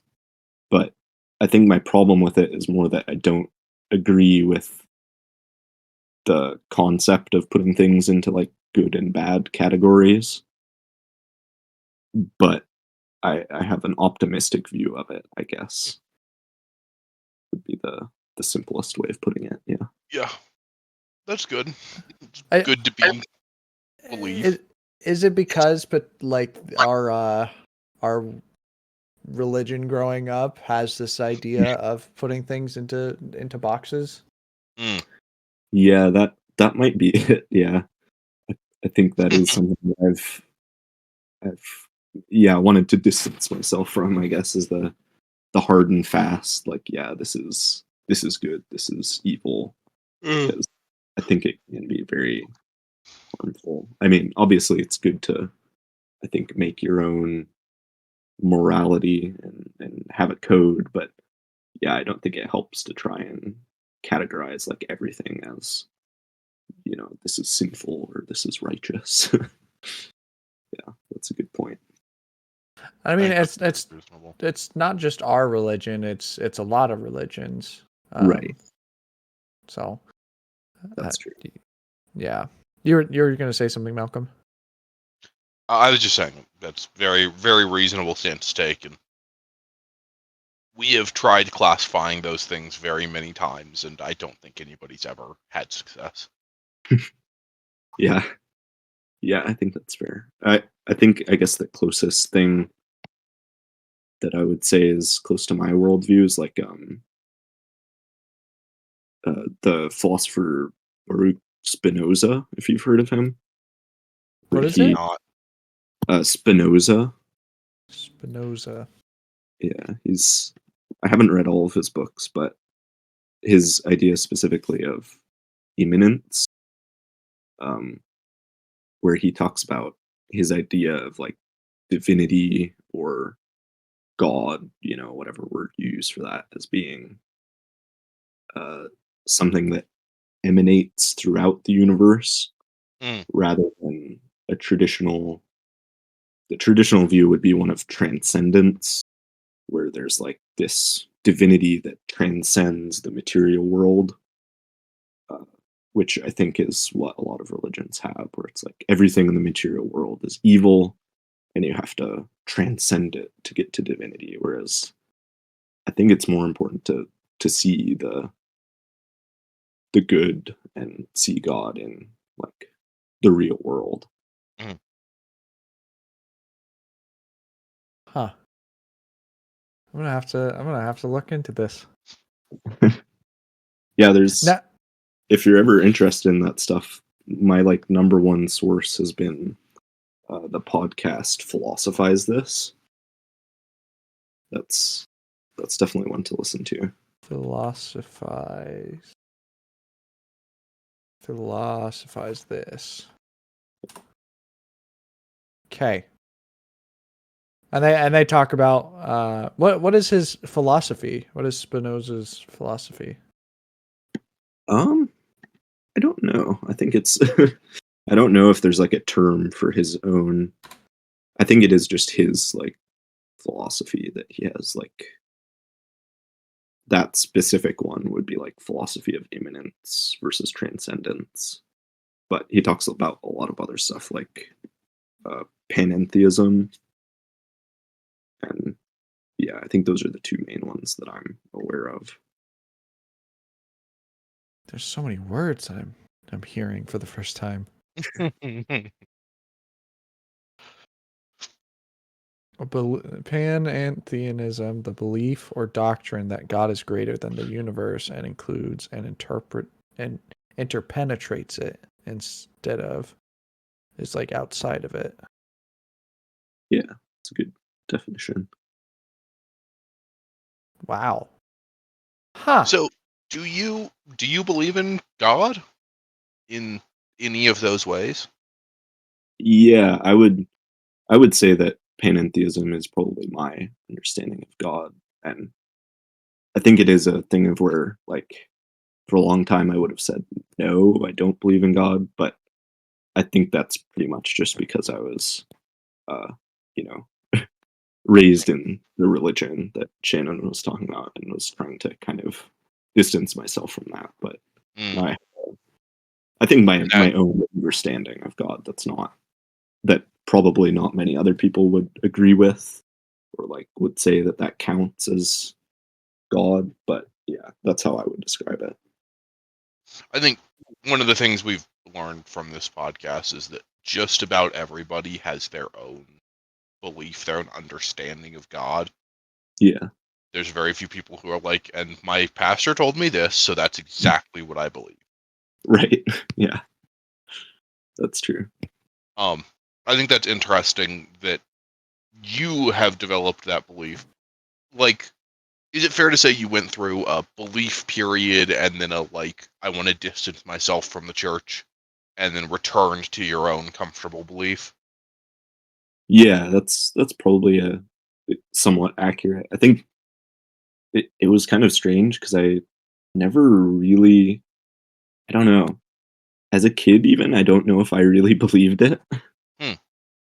But I think my problem with it is more that I don't agree with the concept of putting things into like good and bad categories. But I have an optimistic view of it, I guess, would be the simplest way of putting it. Yeah. Yeah, that's good. It's I, good to be believe. is it because, but like our religion growing up has this idea of putting things into boxes? Mm. Yeah, that might be it. Yeah. I think that is something that I've yeah, wanted to distance myself from, I guess, is the hard and fast, like, yeah, this is good, this is evil, Mm. because I think it can be very harmful. I mean, obviously it's good to, I think, make your own morality and have a code, but yeah, I don't think it helps to try and categorize like everything as, this is sinful or this is righteous. Yeah, that's a good point. I I mean, think it's that's it's reasonable. it's not just our religion; it's a lot of religions. Right. So, uh, That's true. yeah, you're gonna say something, Malcolm? I was just saying that's very, very reasonable stance to take, and we have tried classifying those things very many times, and I don't think anybody's ever had success. Yeah. Yeah, I think that's fair. I think, I guess, the closest thing that I would say is close to my worldview is like the philosopher Baruch Spinoza, if you've heard of him. What But is it? Not. Spinoza. Spinoza. Yeah, I haven't read all of his books, but his idea specifically of immanence, where he talks about his idea of like divinity or God, whatever word you use for that, as being something that emanates throughout the universe rather than the traditional view would be one of transcendence, where there's like this divinity that transcends the material world, which I think is what a lot of religions have, where it's like everything in the material world is evil and you have to transcend it to get to divinity. Whereas I think it's more important to see the good and see God in like the real world. Huh. I'm gonna have to look into this. Yeah, there's Now, if you're ever interested in that stuff, my like number one source has been the podcast Philosophize This. That's definitely one to listen to. philosophize this. Okay. And they talk about what is his philosophy? What is Spinoza's philosophy? I don't know. I think it's I don't know if there's like a term for his own. I think it is just his like philosophy that he has. Like that specific one would be like philosophy of immanence versus transcendence. But he talks about a lot of other stuff like panentheism, and yeah, I think those are the two main ones that I'm aware of. There's so many words I'm hearing for the first time. Panantheonism, the belief or doctrine that God is greater than the universe and includes and interpenetrates it instead of is like outside of it. Yeah, it's a good definition. Wow. Huh. So, do you believe in God in any of those ways? Yeah, I would say that panentheism is probably my understanding of God, and I think it is a thing of where like for a long time I would have said no, I don't believe in God, but I think that's pretty much just because I was you know raised in the religion that Shannon was talking about and was trying to kind of distance myself from that. But I think my own understanding of God that probably not many other people would agree with or like would say that counts as God, but yeah, that's how I would describe it. I think one of the things we've learned from this podcast is that just about everybody has their own belief, their own understanding of God. Yeah. There's very few people who are like, and my pastor told me this, so that's exactly what I believe. Right. Yeah. That's true. I think that's interesting that you have developed that belief. Like, is it fair to say you went through a belief period and then I want to distance myself from the church and then returned to your own comfortable belief? Yeah, that's probably a somewhat accurate. I think it was kind of strange because I never really, I don't know, as a kid even, I don't know if I really believed it.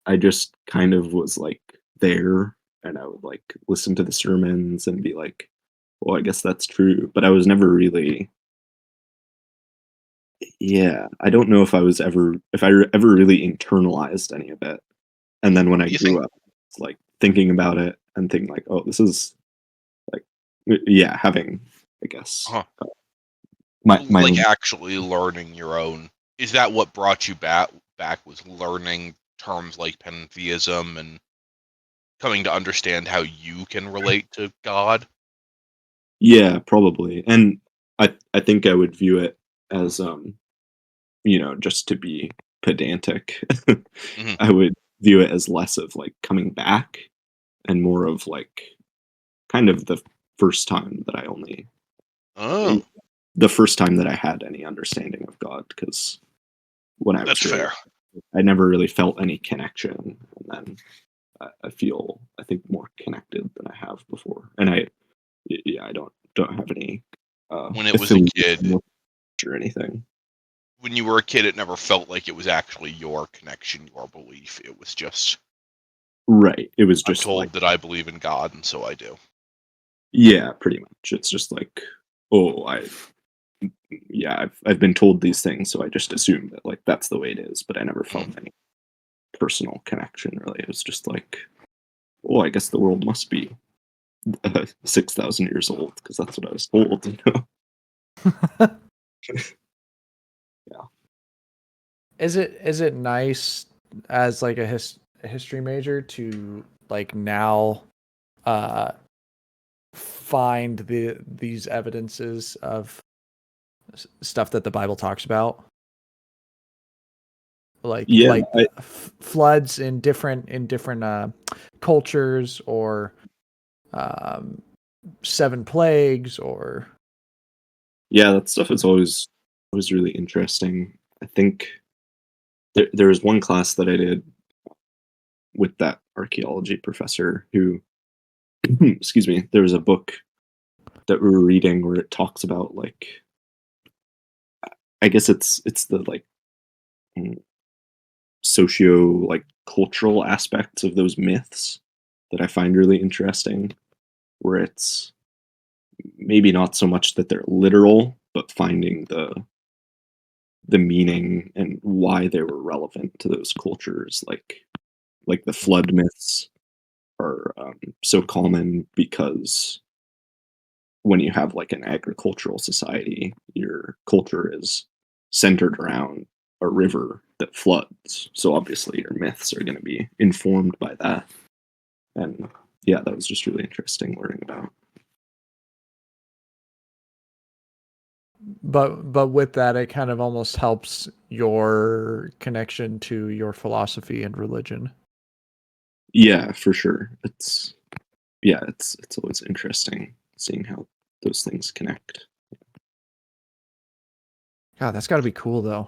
I just kind of was like there and I would like listen to the sermons and be like, well, I guess that's true. But I was never really, yeah, I don't know if I ever really internalized any of it. And then when I grew up, it's like thinking about it and thinking like, oh, this is like, yeah, having, I guess, my like own. actually learning your own. Is that what brought you back was learning terms like pantheism and coming to understand how you can relate to God? Yeah, probably. And I think I would view it as just to be pedantic. Mhm. I would view it as less of like coming back and more of like kind of first time that I only Oh, the first time that I had any understanding of God, because when I that's was really fair. I never really felt any connection, and then I feel I think more connected than I have before, and I don't have any When it was a affiliation kid, with it or anything. when you were a kid, it never felt like it was actually your connection, your belief. It was just, Right. It was I'm just like, told that I believe in God, and so I do. yeah, pretty much. It's just like, oh, I've been told these things, so I just assume that like that's the way it is, but I never felt Mm. any personal connection really. It was just like, oh, I guess the world must be 6,000 years old because that's what I was told. Yeah. Is it nice as like a history major to like now uh find these evidences of stuff that the Bible talks about, Yeah. like floods in different cultures, or um, seven plagues, or Yeah, that stuff is always really interesting. I think there was one class that I did with that archaeology professor who, excuse me, there was a book that we were reading where it talks about like, I guess it's the like mm, socio like cultural aspects of those myths that I find really interesting, where it's maybe not so much that they're literal, but finding the meaning and why they were relevant to those cultures. Like the flood myths are so common because when you have like an agricultural society, your culture is centered around a river that floods. So obviously your myths are going to be informed by that. And yeah, that was just really interesting learning about. but with that, it kind of almost helps your connection to your philosophy and religion. Yeah, for sure. It's always interesting seeing how those things connect. God, that's got to be cool though.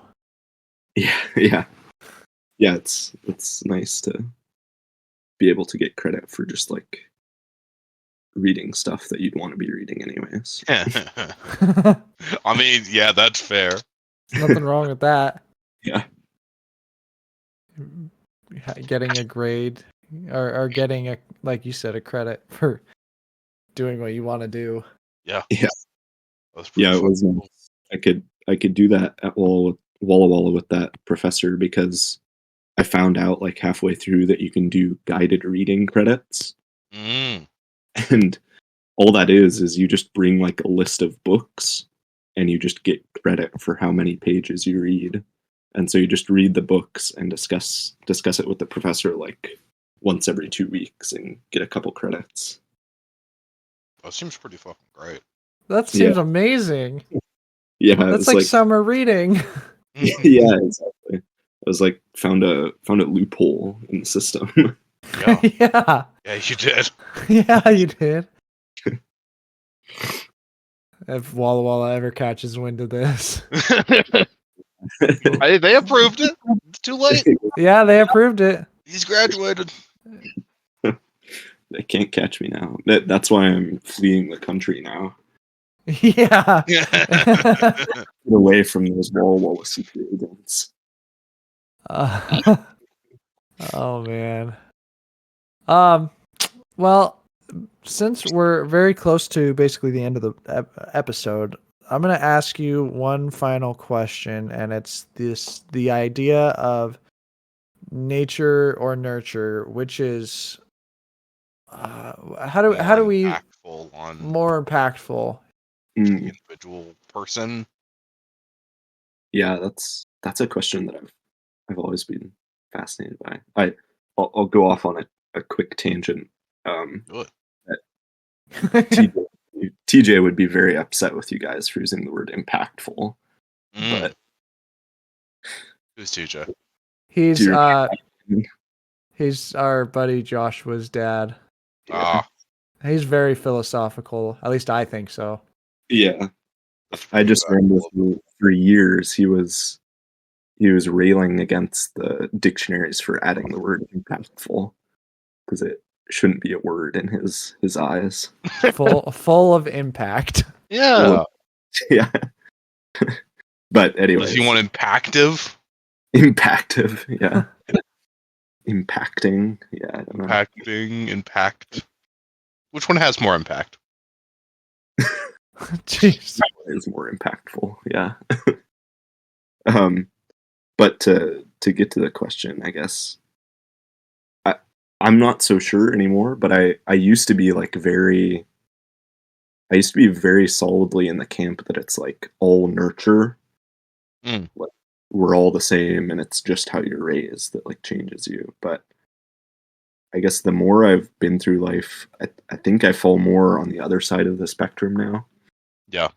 Yeah, yeah. Yeah, it's nice to be able to get credit for just like reading stuff that you'd want to be reading anyways. I mean, yeah, that's fair. Nothing wrong with that. Yeah. Getting a grade, or getting a, like you said, a credit for doing what you want to do. Yeah, Yeah. that's pretty Yeah, it fucking was nice. cool. I could do that at Walla Walla with that professor because I found out like halfway through that you can do guided reading credits. Mm. And all that is you just bring like a list of books and you just get credit for how many pages you read. And so you just read the books and discuss it with the professor like once every 2 weeks and get a couple credits. That seems pretty fucking great. That Yeah. seems amazing. Yeah, it That's was like like summer reading. yeah, exactly. I was like found a loophole in the system. Yeah, Yeah. yeah, you did. Yeah, you did. If Walla Walla ever catches wind of this. They approved it. It's too late. Yeah, they approved it. He's graduated. They can't catch me now. That's why I'm fleeing the country now. Yeah. Get away from those Walla Walla secret agents. Uh, oh man. Um. Well, since we're very close to basically the end of the episode, I'm gonna ask you one final question, and it's the idea of nature or nurture, which is how do More we impactful on more impactful? the Mm, individual person. yeah, that's a question that I've always been fascinated by. I'll go off on a quick tangent. Do it. TJ, TJ would be very upset with you guys for using the word impactful. But who's TJ? He's he's our buddy Joshua's dad. Ah, He's very philosophical. At least I think so. yeah. I just remember for years he was railing against the dictionaries for adding the word impactful because it shouldn't be a word in his eyes. Full of impact. Yeah. Yeah. But anyway. Does he want impactive? Impactive, yeah. Impacting, yeah, I don't know. Impacting, impact. Which one has more impact? Jeez. Is more impactful, yeah. But to get to the question, I guess I'm not so sure anymore, but I used to be like very solidly in the camp that it's like all nurture. Like, we're all the same and it's just how you're raised that like changes you. But I guess the more I've been through life, I think I fall more on the other side of the spectrum now. Yeah.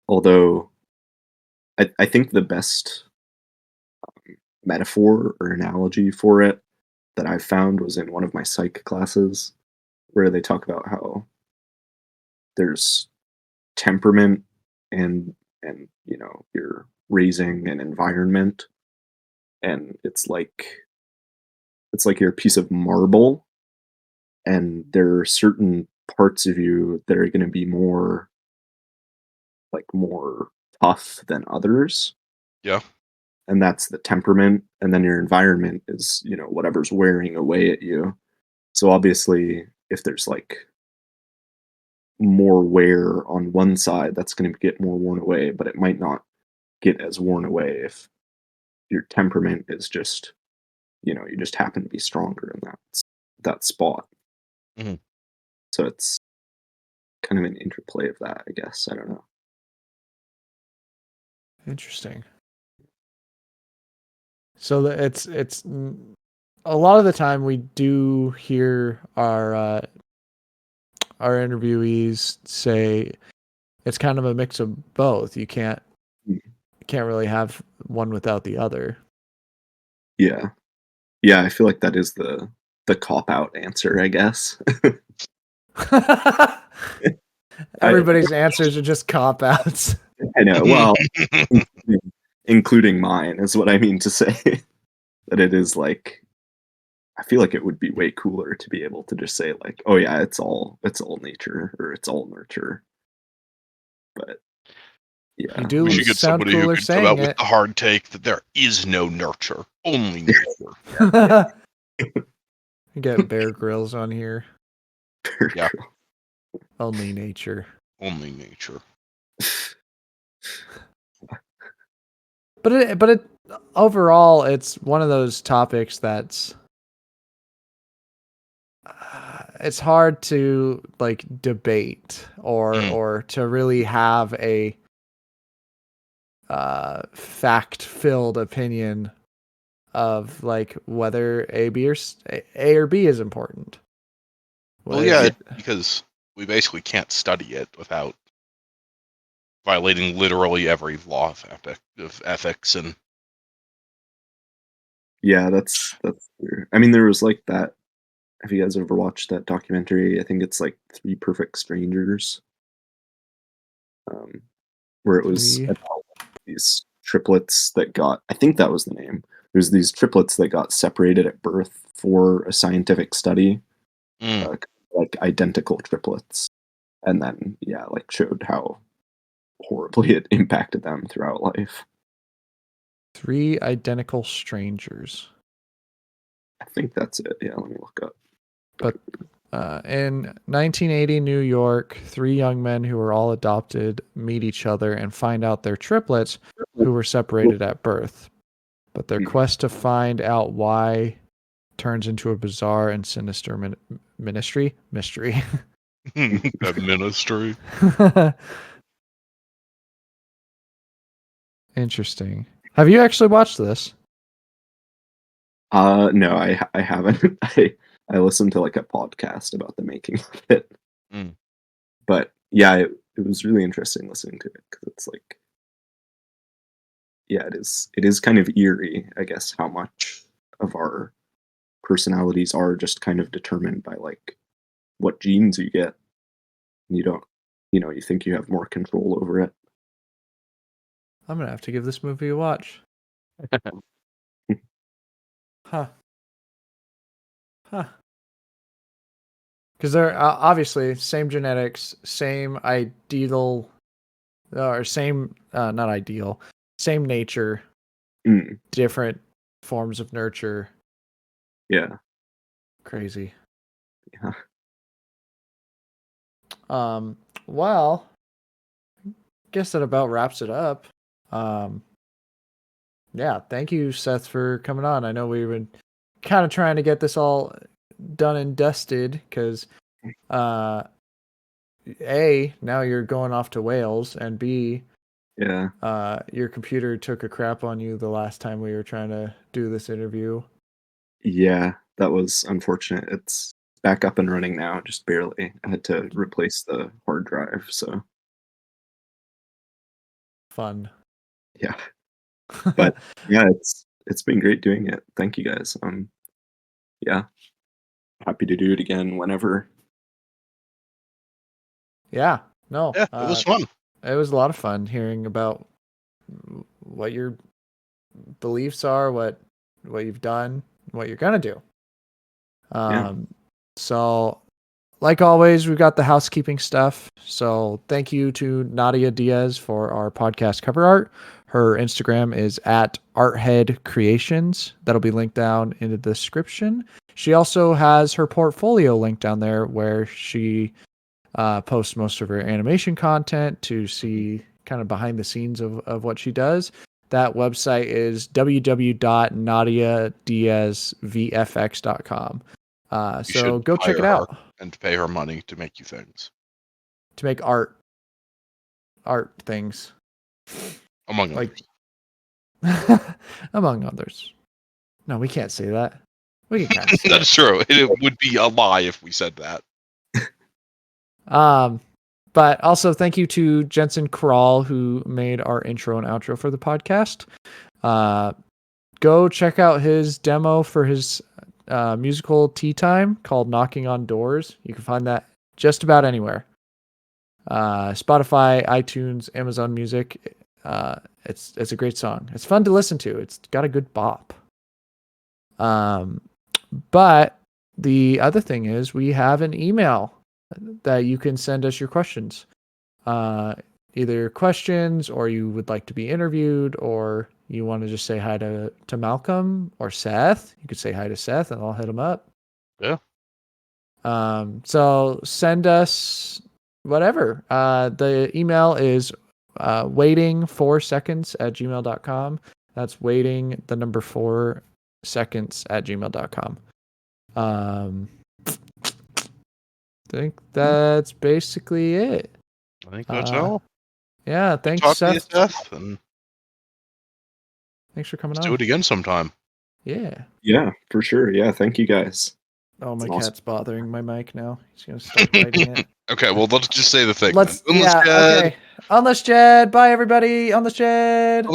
Although I think the best metaphor or analogy for it that I found was in one of my psych classes where they talk about how there's temperament and you know, your raising and environment, and it's like you're a piece of marble, and there are certain parts of you that are going to be more tough than others. Yeah. And that's the temperament, and then your environment is, you know, whatever's wearing away at you. So obviously if there's like more wear on one side, that's going to get more worn away, but it might not get as worn away if your temperament is just, you know, you just happen to be stronger in that spot. Mm-hmm. So it's kind of an interplay of that, I guess. I don't know. Interesting. So it's a lot of the time we do hear our interviewees say it's kind of a mix of both. You can't really have one without the other. Yeah. I feel like that is the cop out answer, I guess. Everybody's answers are just cop outs. I know. Well, including mine is what I mean to say. That it is like, I feel like it would be way cooler to be able to just say like, oh yeah, it's all nature or it's all nurture. But yeah, You do we should get sound somebody who cooler can come saying out with it. the hard take that there is no nurture, only nature. Get Bear Grylls on here. Yeah. Only nature. Only nature. But it overall, it's one of those topics that's it's hard to like debate or to really have a fact-filled opinion of like whether A or B is important. Well, yeah, because we basically can't study it without violating literally every law of ethics and. Yeah, that's true. I mean, there was like that. Have you guys ever watched that documentary? I think it's like 3 Perfect Strangers, where it was about these triplets that got. I think that was the name. There's these triplets that got separated at birth for a scientific study, like identical triplets, and then like showed how horribly it impacted them throughout life. 3 Identical Strangers. I think that's it. Yeah, let me look up. But in 1980 New York, 3 young men who were all adopted meet each other and find out they're triplets who were separated at birth. But their quest to find out why turns into a bizarre and sinister mystery. A ministry. Interesting. Have you actually watched this? No, I haven't. I listened to like a podcast about the making of it. But yeah, it was really interesting listening to it because it's like, yeah, it is kind of eerie, I guess, how much of our personalities are just kind of determined by like what genes you get. You don't, you think you have more control over it. I'm gonna have to give this movie a watch. Huh. Because they're obviously same genetics, same ideal, or same not ideal, same nature, different forms of nurture. Yeah. Crazy. Yeah. Well, I guess that about wraps it up. Yeah, thank you, Seth, for coming on. I know we've been kind of trying to get this all done and dusted because A, now you're going off to Wales, and B, Yeah. your computer took a crap on you the last time we were trying to do this interview. Yeah, that was unfortunate. It's back up and running now, just barely. I had to replace the hard drive, so Fun. yeah. But yeah, it's been great doing it. Thank you guys. Yeah, happy to do it again whenever. Yeah, no. Yeah, it was fun. It was a lot of fun hearing about what your beliefs are, what you've done, what you're gonna do. So like always, we've got the housekeeping stuff. So thank you to Nadia Diaz for our podcast cover art. Her Instagram is at Arthead Creations. That'll be linked down in the description. She also has her portfolio linked down there where she posts most of her animation content to see kind of behind the scenes of what she does. That website is www.nadiadiazvfx.com. So go check it out. And pay her money to make you things. To make art things. Among others. Among others. No, we can't say that. We can kind of say That's true. It would be a lie if we said that. But also thank you to Jensen Krall, who made our intro and outro for the podcast. Go check out his demo for his musical tea time called Knocking on Doors. You can find that just about anywhere. Spotify, iTunes, Amazon Music. It's a great song. It's fun to listen to. It's got a good bop. But the other thing is we have an email that you can send us your questions. Either questions, or you would like to be interviewed, or you want to just say hi to Malcolm or Seth. You could say hi to Seth and I'll hit him up. Yeah. So send us whatever. The email is waiting4seconds@gmail.com. That's waiting the number 4 seconds @gmail.com. I think that's basically it. I think that's all. Yeah, thanks, Seth. And thanks for coming on. Do it again sometime. Yeah. Yeah, for sure. Yeah, thank you guys. Oh, my cat's bothering my mic now. He's gonna start biting it. Okay, well, let's just say the thing. Okay. Unless Jed. Bye, everybody. Unless Jed.